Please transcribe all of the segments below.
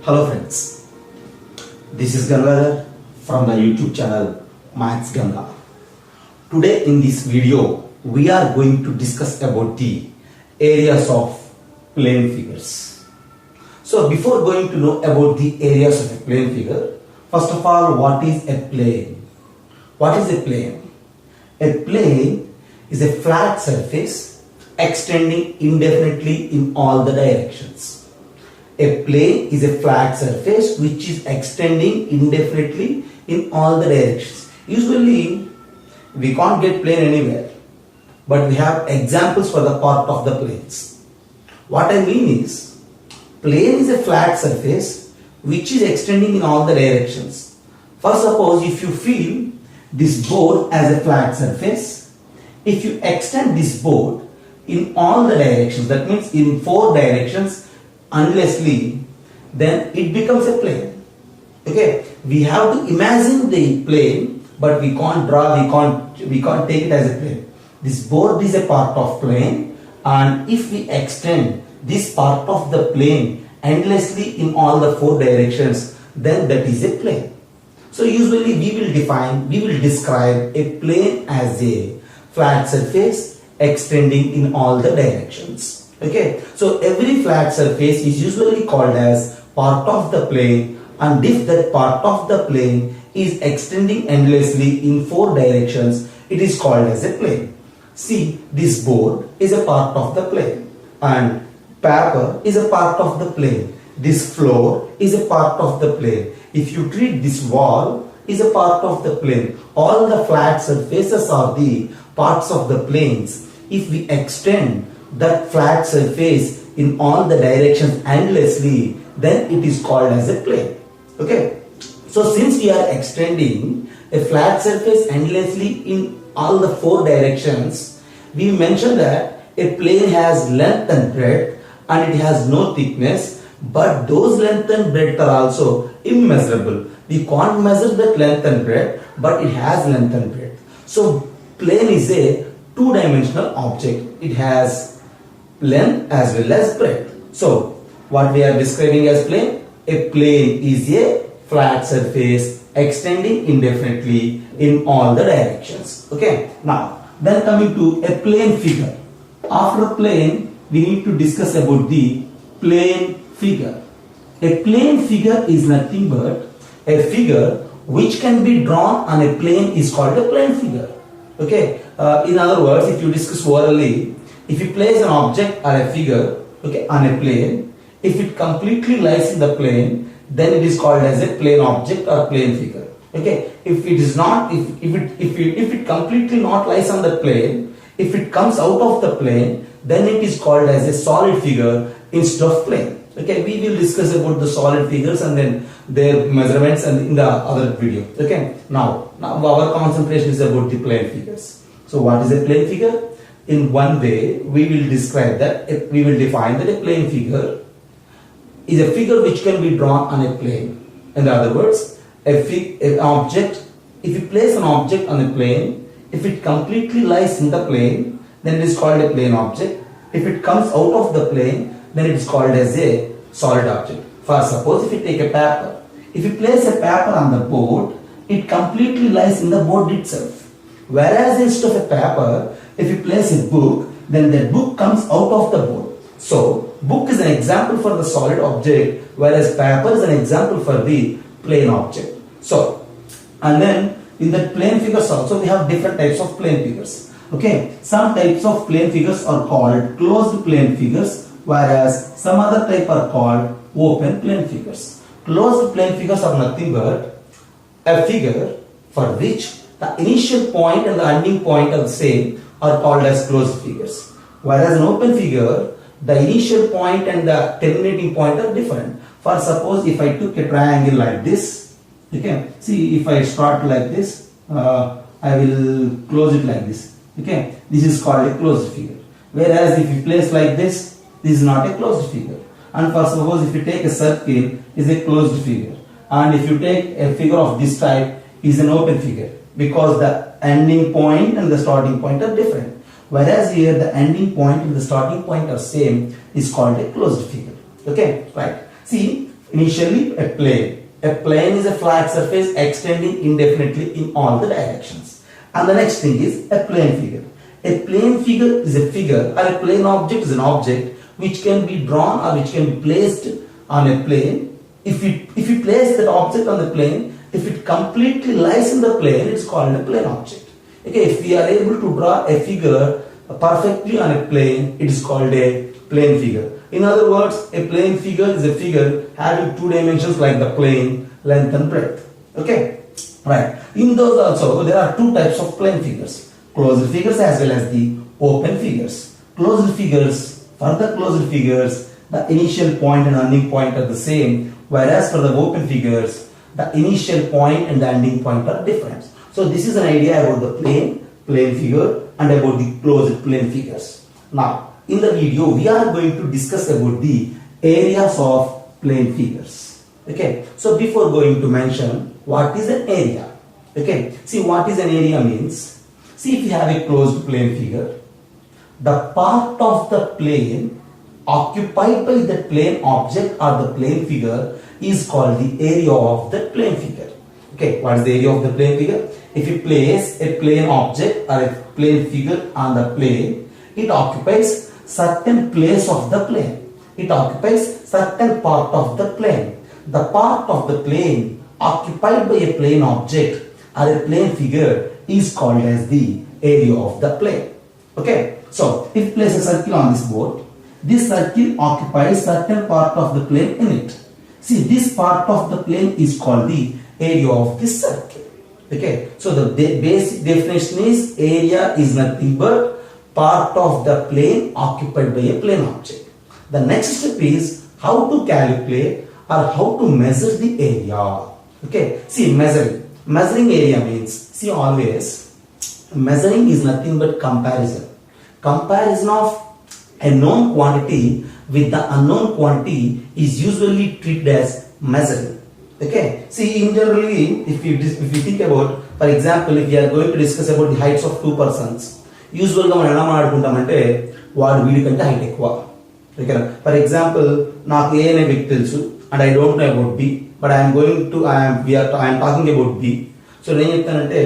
Hello friends, this is Gangadhar from the YouTube channel Maths Ganga. Today in this video we are going to discuss about the areas of plane figures. So before going to know about the areas of a plane figure, first of all, what is a plane? What is a plane? A plane is a flat surface extending indefinitely in all the directions. A plane is a flat surface which is extending indefinitely in all the directions. Usually we can't get plane anywhere, but we have examples for the part of the planes. What I mean is, plane is a flat surface which is extending in all the directions. For suppose if you feel this board as a flat surface, if you extend this board in all the directions, that means in 4 directions endlessly, then it becomes a plane. Okay, we have to imagine the plane, but we can't draw, we can't take it as a plane. This board is a part of plane, and if we extend this part of the plane endlessly in all the 4 directions, then that is a plane. So usually we will describe a plane as a flat surface extending in all the directions. Okay, so every flat surface is usually called as part of the plane, and if that part of the plane is extending endlessly in 4 directions, it is called as a plane. See, this board is a part of the plane, and paper is a part of the plane. This floor is a part of the plane. If you treat this wall is a part of the plane. All the flat surfaces are the parts of the planes. If we extend that flat surface in all the directions endlessly, then it is called as a plane. Okay, so since we are extending a flat surface endlessly in all the 4 directions, we mentioned that a plane has length and breadth and it has no thickness, but those length and breadth are also immeasurable. We can't measure that length and breadth, but it has length and breadth. So plane is a 2-dimensional object. It has length as well as breadth. So what we are describing as plane? A plane is a flat surface extending indefinitely in all the directions. Okay, now then coming to a plane figure. After plane we need to discuss about the plane figure. A plane figure is nothing but a figure which can be drawn on a plane is called a plane figure. Okay, in other words, if you discuss orally, if you place an object or a figure, okay, on a plane, if it completely lies in the plane, then it is called as a plane object or plane figure. Okay, if it is not, if it completely not lies on the plane, if it comes out of the plane, then it is called as a solid figure instead of plane. Okay, we will discuss about the solid figures and then their measurements and in the other video. Okay, now our concentration is about the plane figures. So what is a plane figure? In one way, we will describe that, we will define that a plane figure is a figure which can be drawn on a plane. In other words, an object, if you place an object on a plane, if it completely lies in the plane, then it is called a plane object. If it comes out of the plane, then it is called as a solid object. For suppose if you take a paper, if you place a paper on the board, it completely lies in the board itself. Whereas instead of a paper, if you place a book, then the book comes out of the board. So book is an example for the solid object, whereas paper is an example for the plane object. So, and then in the plane figures also we have different types of plane figures. Okay, some types of plane figures are called closed plane figures, whereas some other type are called open plane figures. Closed plane figures are nothing but a figure for which the initial point and the ending point are the same, are called as closed figures. Whereas an open figure, the initial point and the terminating point are different. For suppose if I took a triangle like this, okay, see if I start like this, I will close it like this. Okay, this is called a closed figure. Whereas if you place like this is not a closed figure. And for suppose if you take a circle, is a closed figure. And if you take a figure of this type, is an open figure, because the ending point and the starting point are different. Whereas here the ending point and the starting point are same, is called a closed figure. Okay, right. See, Initially, a plane. A plane is a flat surface extending indefinitely in all the directions. And the next thing is a plane figure. A plane figure is a figure, or a plane object is an object which can be drawn or which can be placed on a plane. If you place that object on the plane, if it completely lies in the plane, it's called a plane object. Okay, if we are able to draw a figure perfectly on a plane, it is called a plane figure. In other words, a plane figure is a figure having two dimensions like the plane, length and breadth. Okay, right. In those also, there are two types of plane figures: closed figures as well as the open figures. Closed figures, for the closed figures, the initial point and ending point are the same, whereas for the open figures, the initial point and the ending point are different. So this is an idea about the plane figure and about the closed plane figures. Now, in the video, we are going to discuss about the areas of plane figures. Okay, so before going to mention what is an area. Okay, see what is an area means. See, if you have a closed plane figure, the part of the plane occupied by the plane object or the plane figure is called the area of the plane figure. Okay, what is the area of the plane figure? If you place a plane object or a plane figure on the plane, it occupies certain place of the plane. It occupies certain part of the plane. The part of the plane occupied by a plane object or a plane figure is called as the area of the plane. Okay, so if you place a circle on this board, this circle occupies certain part of the plane in it. See, this part of the plane is called the area of this circle. Okay, so the basic definition is area is nothing but part of the plane occupied by a plane object. The next step is how to calculate or how to measure the area. Okay, see, measuring area means, see, always measuring is nothing but comparison of a known quantity with the unknown quantity is usually treated as measuring. Okay, see, in generally, if you think about, for example, if we are going to discuss about the heights of two persons, యూజువల్గా మనం ఎలా మాట్లాడుకుంటామంటే వాడు వీడికంటే height ఎక్కువ. ఓకేనా, for example నాకు ఏ అనే వ్యక్తి తెలుసు and I don't know about B, but I'm talking about B. So నేను చెప్తానంటే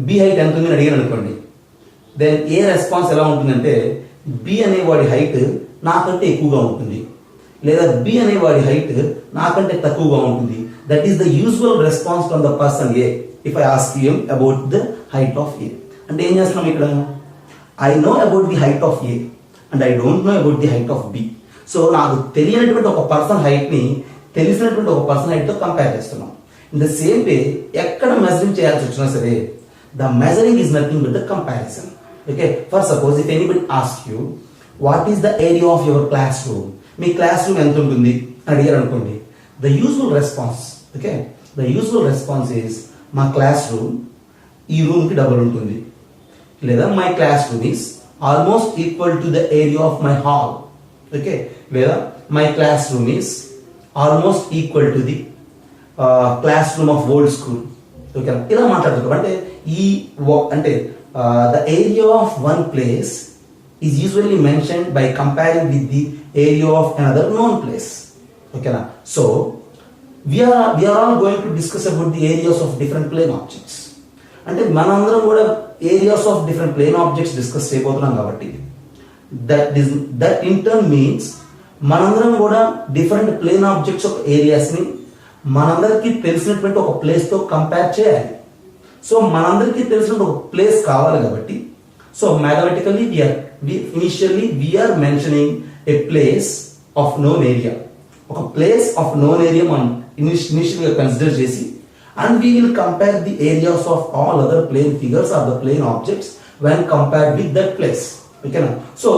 బి హైట్ ఎంత ఉంది అని అడిగాను అనుకోండి, దెన్ ఏ రెస్పాన్స్ ఎలా ఉంటుందంటే బి అనేవాడి హైట్ నాకంటే ఎక్కువగా ఉంటుంది, లేదా బి అనేవాడి హైట్ నాకంటే తక్కువగా ఉంటుంది. That is the usual response from the person A if I ask him about the height of A. అంటే ఏం చేస్తున్నాం ఇక్కడ, I know about the height of A and I don't know about the height of B. So నాకు తెలియనటువంటి ఒక person height ని తెలిసినటువంటి ఒక పర్సన్ హైట్ తో కంపేర్ చేస్తున్నాం. ఇన్ ద సేమ్ వే ఎక్కడ మెజరింగ్ చేయాల్సి వచ్చినా సరే, the measuring is nothing but the comparison. Okay, for suppose if anybody ask you what is the area of your classroom, మీ క్లాస్ రూమ్ ఎంత ఉంటుంది అని అడిగారు అనుకోండి, the usual response, okay, the usual response is మా classroom ఈ room కి double ఉంటుంది, లేదా my classroom is almost equal to the area of my hall. Okay, లేదా my classroom is almost equal to the classroom of old school. Okay, ఇలా మాట్లాడుతున్నాం. అంటే ఈ అంటే the area of one place is usually mentioned by comparing with the area of another known place. ఓకేనా, so we are all going to discuss about the areas of different plane objects. అంటే మనందరం కూడా areas of different plane objects discuss చేయబోతున్నాం కాబట్టి that in turn means మనందరం కూడా different plane objects of areas ని మనందరికీ తెలిసినటువంటి ఒక ప్లేస్ తో కంపేర్ చేయాలి. సో మనందరికీ తెలిసినటువంటి ఒక ప్లేస్ కావాలి కాబట్టి, so mathematically initially we are mentioning a place of known area. ఒక ప్లేస్ ఆఫ్ నోన్ ఏరియా మనం ఇనిషియల్ గా కన్సిడర్ చేసి, and we will compare the areas of all other plane figures or the plane objects when compared with that place. Okay, so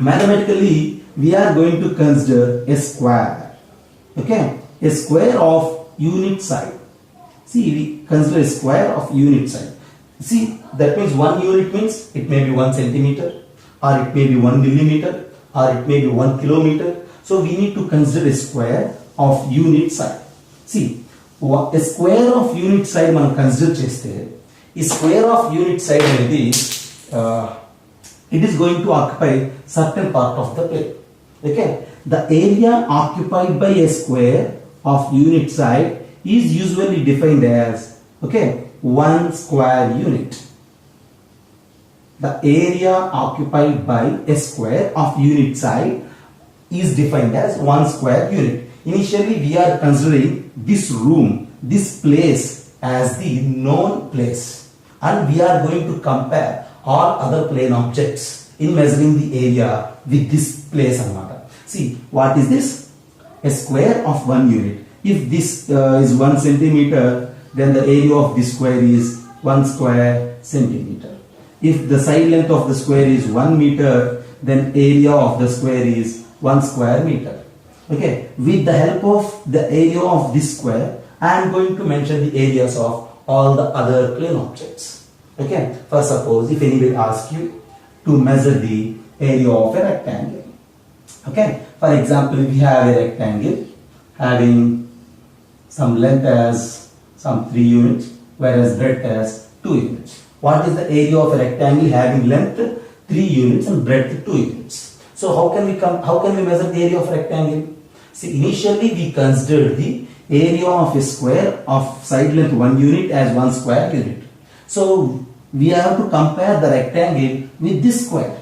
mathematically we are going to consider a square. Okay, a square of unit side. See, we consider a square of unit side. See, that means 1 unit means it may be 1 centimeter, or it may be 1 millimeter, or it may be 1 kilometer. So we need to consider a square of unit side. See, a square of unit side మనం consider చేస్తే, ఈ square of unit side అనేది it is going to occupy certain part of the plane. Okay, the area occupied by a square of unit side is usually defined as, okay, 1 square unit. The area occupied by a square of unit side is defined as 1 square unit. Initially, we are considering this room, this place as the known place, and we are going to compare all other plane objects in measuring the area with this place and matter. See, what is this? A square of 1 unit. If this is 1 centimeter, then the area of this square is 1 square centimeter. If the side length of the square is 1 meter, then area of the square is 1 square meter. Okay, with the help of the area of this square, I am going to mention the areas of all the other plane objects. Okay, for suppose if anybody asks you to measure the area of a rectangle. Okay, for example, we have a rectangle having some length as some 3 units, whereas breadth as 2 units. What is the area of a rectangle having length 3 units and breadth 2 units? So how can we measure the area of a rectangle? See, initially we considered the area of a square of side length 1 unit as 1 square unit. So we have to compare the rectangle with this square.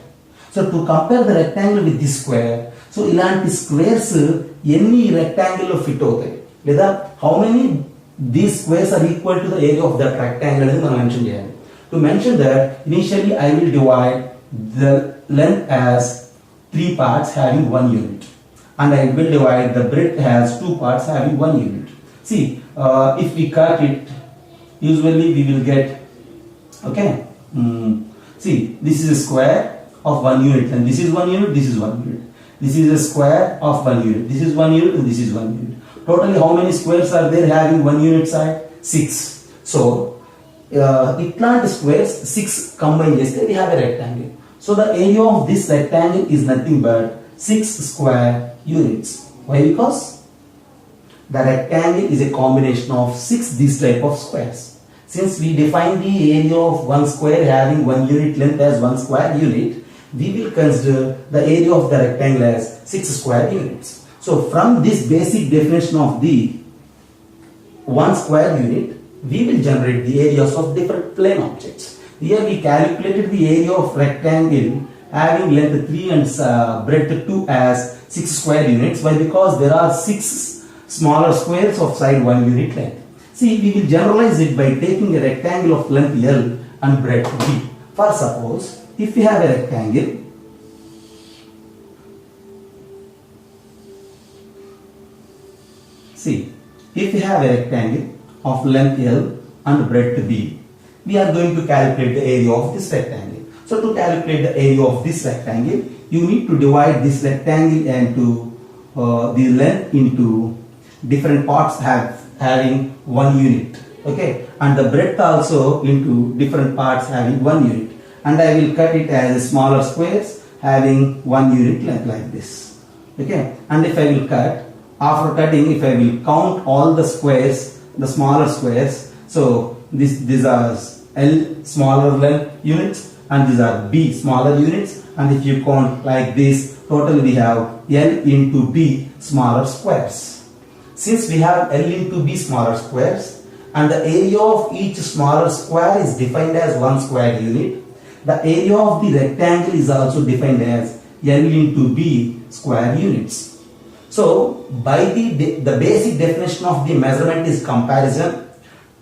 So to compare the rectangle with this square, so ilanti squares any rectangle of fit అవుతాయి లేదా how many these squares are equal to the area of that rectangle అనేది మనం mention చేయాలి. To mention that, initially I will divide the length as 3 parts having 1 unit, and I will divide the breadth as 2 parts having 1 unit. See, if we cut it, usually we will get, okay, see, this is a square of 1 unit, and this is 1 unit, this is 1 unit. This is a square of 1 unit, this is 1 unit, and this is 1 unit. Totally how many squares are there having 1 unit side? 6. So itlante squares 6 combine cheste we have a rectangle. So the area of this rectangle is nothing but 6 square units. Why? Because the rectangle is a combination of 6 this type of squares. Since we define the area of 1 square having 1 unit length as 1 square unit, we will consider the area of the rectangle as 6 square units. So from this basic definition of the 1 square unit, we will generate the areas of different plane objects. Here we calculated the area of rectangle having length 3 and breadth 2 as 6 square units. Why? Because there are 6 smaller squares of side 1 unit length. See, we will generalize it by taking a rectangle of length L and breadth B. For suppose, if we have a rectangle, see, if we have a rectangle of length L and breadth B, we are going to calculate the area of this rectangle. So to calculate the area of this rectangle, you need to divide this rectangle into the length into different parts having 1 unit, okay, and the breadth also into different parts having 1 unit, and I will cut it as smaller squares having 1 unit length like this, okay. And if I will cut, after cutting, if I will count all the squares, the smaller squares, so these are L smaller length units and these are B smaller units, and if you count like this, total we have L into B smaller squares. Since we have L into B smaller squares and the area of each smaller square is defined as 1 square unit, the area of the rectangle is also defined as L into B square units. So by the basic definition of the measurement is comparison.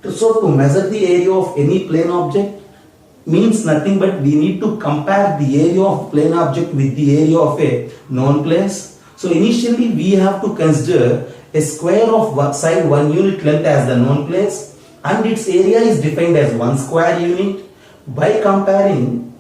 So to measure the area of any plane object means nothing but we need to compare the area of plane object with the area of a known place. So initially we have to consider a square of side 1 unit length as the known place, and its area is defined as 1 square unit. By comparing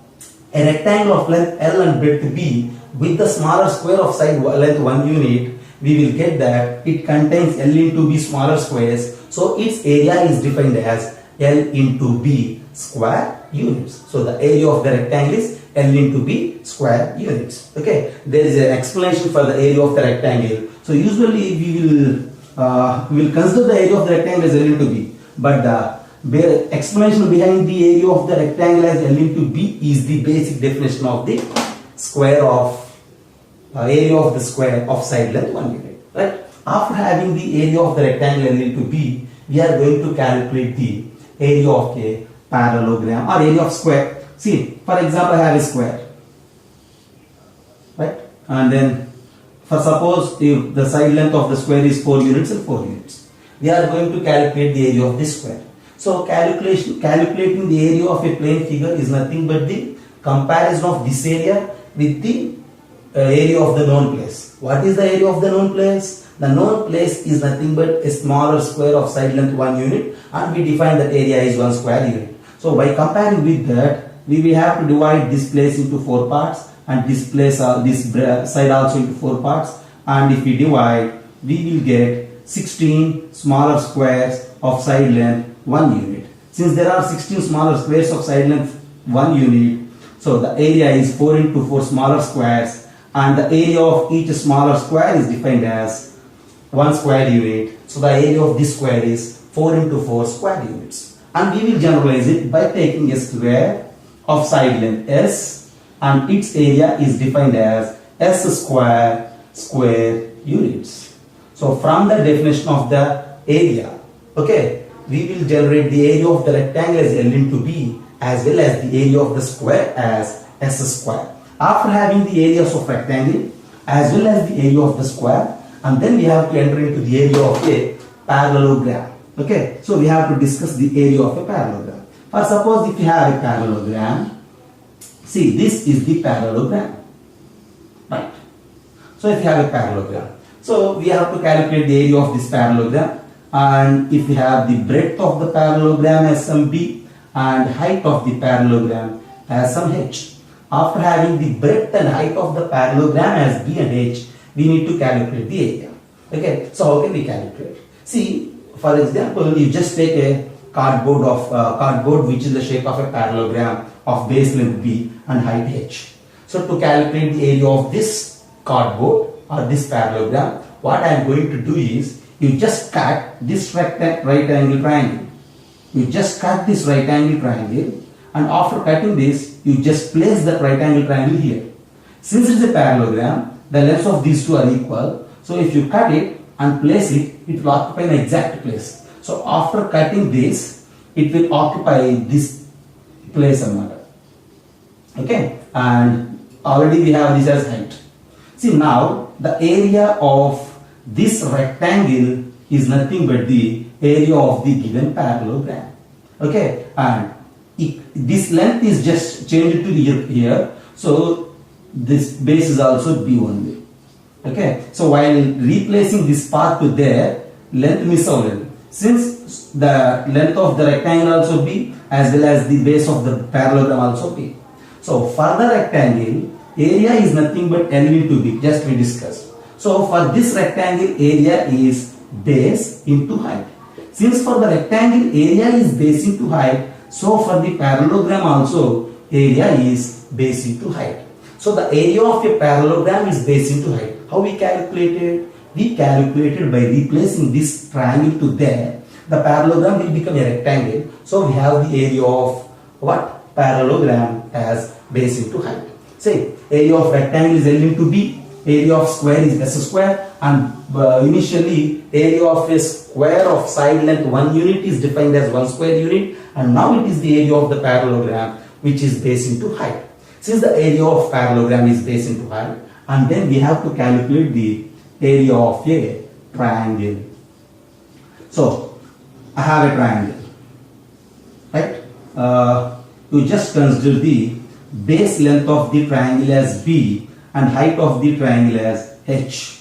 a rectangle of length L and breadth B with the smaller square of side length 1 unit, we will get that it contains L into B smaller squares, so its area is defined as L into B square units. So the area of the rectangle is L into B square units. Okay, there is an explanation for the area of the rectangle. So usually we will consider the area of the rectangle as L into B, but the explanation behind the area of the rectangle as L into B is the basic definition of the square of area of the square of side length 1 unit, right? After having the area of the rectangle L into B, we are going to calculate the area of a parallelogram or area of square. See, for example, I have a square, right? And then, for suppose if the side length of the square is 4 units and 4 units, we are going to calculate the area of this square. So, calculating the area of a plane figure is nothing but the comparison of this area with the area of the known place. What is the area of the known place? The known place is nothing but a smaller square of side length 1 unit, and we define that area is 1 square unit. So by comparing with that, we will have to divide this place into 4 parts and this place this side also into 4 parts, and if we divide, we will get 16 smaller squares of side length 1 unit. Since there are 16 smaller squares of side length 1 unit, so the area is 4 into 4 smaller squares, and the area of each smaller square is defined as 1 square unit. So the area of this square is 4 into 4 square units. And we will generalize it by taking a square of side length S, and its area is defined as S square units. So from the definition of the area, okay, we will generate the area of the rectangle as L into B as well as the area of the square as S square. After having the areas of rectangle as well as the area of the square, and then we have to enter into the area of a parallelogram. Okay, so we have to discuss the area of a parallelogram. For suppose if you have a parallelogram, see, this is the parallelogram, right? So if you have a parallelogram, so we have to calculate the area of this parallelogram, and if we have the breadth of the parallelogram as some B and height of the parallelogram as some H. After having the breadth and height of the parallelogram as B and H, we need to calculate the area. Okay, so how can we calculate? See, for example, you just take a cardboard which is the shape of a parallelogram of base length B and height H. So to calculate the area of this cardboard or this parallelogram, what I am going to do is, you just cut this right angle triangle. You just cut this right angle triangle, and after cutting this, you just place that right angle triangle here. Since it is a parallelogram, the lengths of these two are equal. So if you cut it and place it, it will occupy an exact place. So after cutting this, it will occupy this place somewhere. Okay, and already we have this as height. See, now the area of this rectangle is nothing but the area of the given parallelogram. Okay, and this length is just changed to here, so this base is also B only. Okay, so while replacing this part to there, length miss out. Since the length of the rectangle also B as well as the base of the parallelogram also B. So for the rectangle, area is nothing but L into B, just we discussed. So for this rectangle, area is base into height. Since for the rectangle area is base into height, so for the parallelogram also area is base into height. So the area of a parallelogram is base into height. How we calculated? We calculated by replacing this triangle to there. The parallelogram will become a rectangle. So we have the area of what? Parallelogram as base into height. Say area of rectangle is L into B. Area of square is S square, and initially area of a square of side length 1 unit is defined as 1 square unit, and now it is the area of the parallelogram which is base into height. Since the area of parallelogram is base into height, and then we have to calculate the area of a triangle. So I have a triangle, right? You just consider the base length of the triangle as B and height of the triangle as H.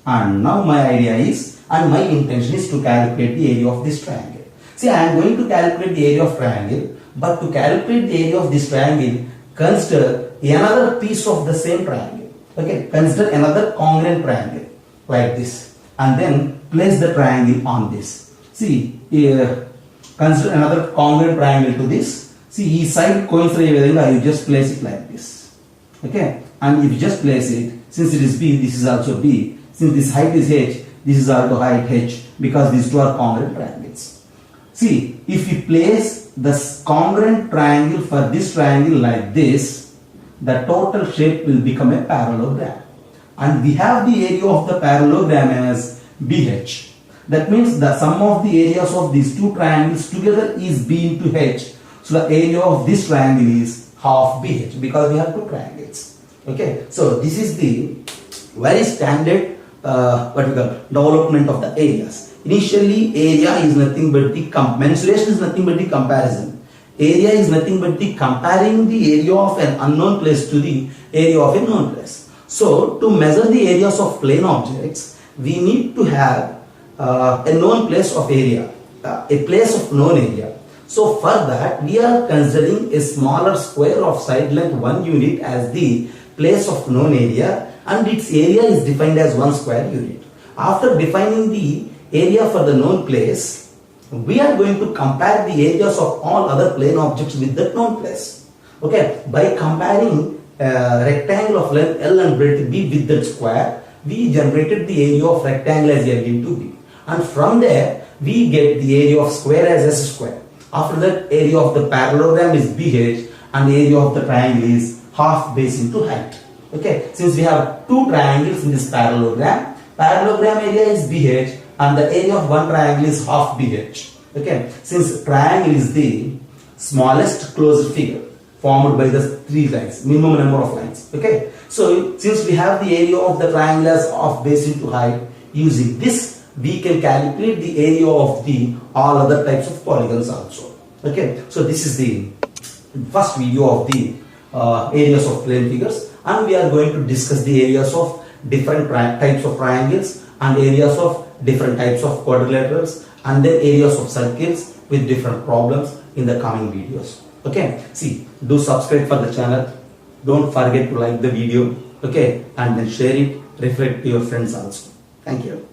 And now my idea is, and my intention is to calculate the area of this triangle. See, I am going to calculate the area of triangle, but to calculate the area of this triangle, consider another piece of the same triangle. Okay, consider another congruent triangle like this, and then place the triangle on this. See, consider another congruent triangle to this. See, each side coincide with you just place it like this. Okay, and if you just place it, since it is B, this is also B. Since this height is H, this is also height H, because these two are congruent triangles. See, if you place the congruent triangle for this triangle like this, the total shape will become a parallelogram. and we have the area of the parallelogram as BH. That means the sum of the areas of these two triangles together is B into H. So the area of this triangle is half BH because we have two triangles. Okay, so this is the very standard development of the areas. Initially, area is nothing but the mensuration is nothing but the comparison. Area is nothing but the comparing the area of an unknown place to the area of a known place. So to measure the areas of plane objects, we need to have a known place of area, a place of known area. So for that, we are considering a smaller square of side length 1 unit as the place of known area, and its area is defined as 1 square unit. After defining the area for the known place, we are going to compare the areas of all other plane objects with that known place. Okay, by comparing a rectangle of length L and breadth B with that square, we generated the area of rectangle as L into B. And from there, we get the area of square as S square. After that, area of the parallelogram is BH and area of the triangle is half base into height. Okay, since we have two triangles in this parallelogram area is BH and the area of one triangle is half BH. Okay, since triangle is the smallest closed figure formed by the three lines, minimum number of lines. Okay, so since we have the area of the triangle as half base into height, using this we can calculate the area of the all other types of polygons also. Okay, so this is the first video of the areas of plane figures, and we are going to discuss the areas of different types of triangles and areas of different types of quadrilaterals and then areas of circles with different problems in the coming videos. Okay, see, do subscribe for the channel, don't forget to like the video, okay, and then share it, refer it to your friends also. Thank you.